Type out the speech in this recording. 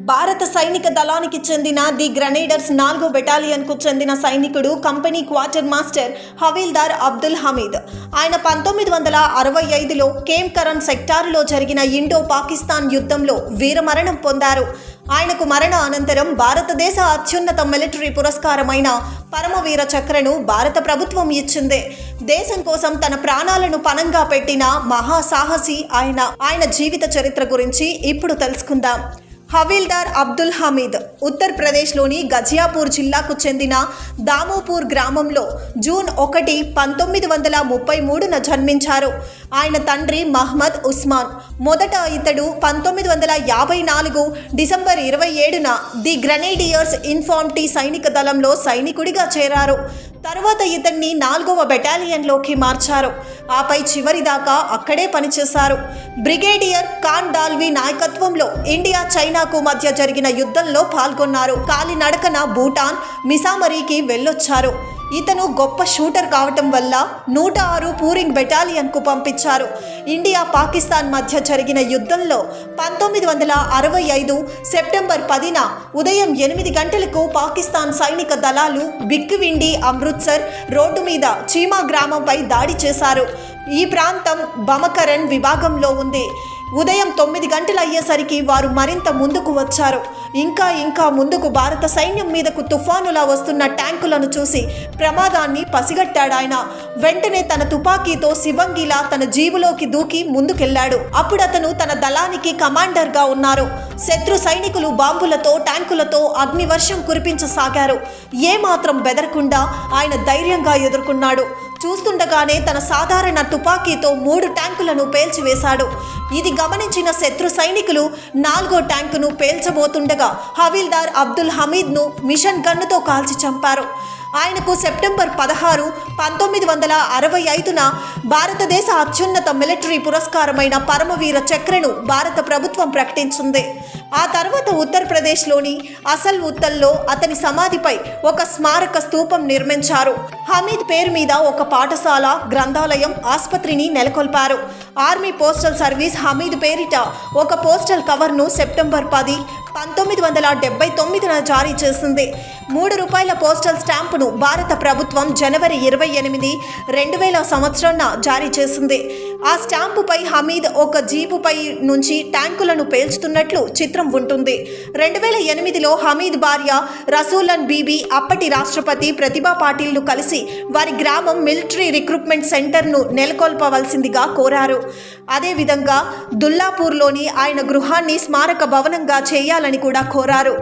భారత సైనిక దళానికి చెందిన ది గ్రెనేడర్స్ 4వ బెటాలియన్కు చెందిన సైనికుడు company quarter master havildar Abdul Hamid. ఆయన 1965లో కేమ్కరన్ సెక్టారులో జరిగిన ఇండో పాకిస్తాన్ యుద్ధంలో వీరమరణం పొందారు. ఆయనకు మరణ అనంతరం భారతదేశ అత్యున్నత మిలిటరీ పురస్కారమైన పరమవీర చక్రను భారత ప్రభుత్వం ఇచ్చింది. దేశం కోసం తన ప్రాణాలను పణంగా పెట్టిన మహాసాహసి ఆయన జీవిత చరిత్ర గురించి ఇప్పుడు తెలుసుకుందాం. హవీల్దార్ అబ్దుల్ హమీద్ ఉత్తరప్రదేశ్లోని గజియాపూర్ జిల్లాకు చెందిన దామోపూర్ గ్రామంలో జూన్ 1, 1933న జన్మించారు. ఆయన తండ్రి మహ్మద్ ఉస్మాన్. మొదట ఇతడు 1954 డిసెంబర్ 27న ది గ్రెనేడియర్స్ ఇన్ఫాంట్రీ సైనిక దళంలో సైనికుడిగా చేరారు. తరువాత ఇతన్ని 4వ బెటాలియన్లోకి మార్చారు. ఆపై చివరిదాకా అక్కడే పనిచేశారు. బ్రిగేడియర్ ఖాన్ డాల్వి నాయకత్వంలో ఇండియా చైనాకు మధ్య జరిగిన యుద్ధంలో పాల్గొన్నారు. కాలినడకన భూటాన్, మిసామరీకి వెళ్ళొచ్చారు. ఇతను గొప్ప షూటర్ కావటం వల్ల 106 పూరింగ్ బెటాలియన్కు పంపించారు. ఇండియా పాకిస్తాన్ మధ్య జరిగిన యుద్ధంలో 1965 సెప్టెంబర్ 10న ఉదయం 8 గంటలకు పాకిస్తాన్ సైనిక దళాలు బిక్కువిండి అమృత్సర్ రోడ్డు మీద చీమా గ్రామంపై దాడి చేశారు. ఈ ప్రాంతం బమకరన్ విభాగంలో ఉంది. ఉదయం 9 గంటలు అయ్యేసరికి వారు మరింత ముందుకు వచ్చారు. ఇంకా ముందుకు భారత సైన్యం మీదకు తుఫానులా వస్తున్న ట్యాంకులను చూసి ప్రమాదాన్ని పసిగట్టాడాయన. వెంటనే తన తుపాకీతో శివంగిలా తన జీబులోకి దూకి ముందుకెళ్లాడు. అప్పుడు అతను తన దళానికి కమాండర్గా ఉన్నారు. శత్రు సైనికులు బాంబులతో, ట్యాంకులతో అగ్నివర్షం కురిపించసాగారు. ఏమాత్రం బెదరకుండా ఆయన ధైర్యంగా ఎదుర్కొన్నాడు. చూస్తుండగానే తన సాధారణ తుపాకీతో 3 ట్యాంకులను పేల్చివేశాడు. ఇది గమనించిన శత్రు సైనికులు 4వ ట్యాంకును పేల్చబోతుండగా హవీల్దార్ అబ్దుల్ హమీద్ను మిషన్ గన్నుతో కాల్చి చంపారు. ఆయనకు సెప్టెంబర్ 16, 1965న భారతదేశ అత్యున్నత మిలిటరీ పురస్కారమైన పరమవీర చక్రను భారత ప్రభుత్వం ప్రకటించింది. ఆ తర్వాత ఉత్తరప్రదేశ్లోని అసల్ ఉత్తల్లో అతని సమాధిపై ఒక స్మారక స్తూపం నిర్మించారు. హమీద్ పేరు మీద ఒక పాఠశాల, గ్రంథాలయం, ఆసుపత్రిని నెలకొల్పారు. ఆర్మీ పోస్టల్ సర్వీస్ హమీద్ పేరిట ఒక పోస్టల్ కవర్ను సెప్టెంబర్ 10, 1979న జారీ చేసింది. ₹3 పోస్టల్ స్టాంపును భారత ప్రభుత్వం జనవరి 28, 2000 సంవత్సరాన జారీ చేసింది. ఆ స్టాంపుపై హమీద్ ఒక జీపుపై నుంచి ట్యాంకులను పేల్చుతున్నట్లు చిత్రం ఉంటుంది. 2008లో హమీద్ భార్య రసూలన్ బీబీ అప్పటి రాష్ట్రపతి ప్రతిభా పాటిల్ను కలిసి వారి గ్రామం మిలిటరీ రిక్రూట్మెంట్ సెంటర్ను నెలకొల్పవలసిందిగా కోరారు. అదేవిధంగా దుల్లాపూర్లోని ఆయన గృహాన్ని స్మారక భవనంగా చేయాలని కూడా కోరారు.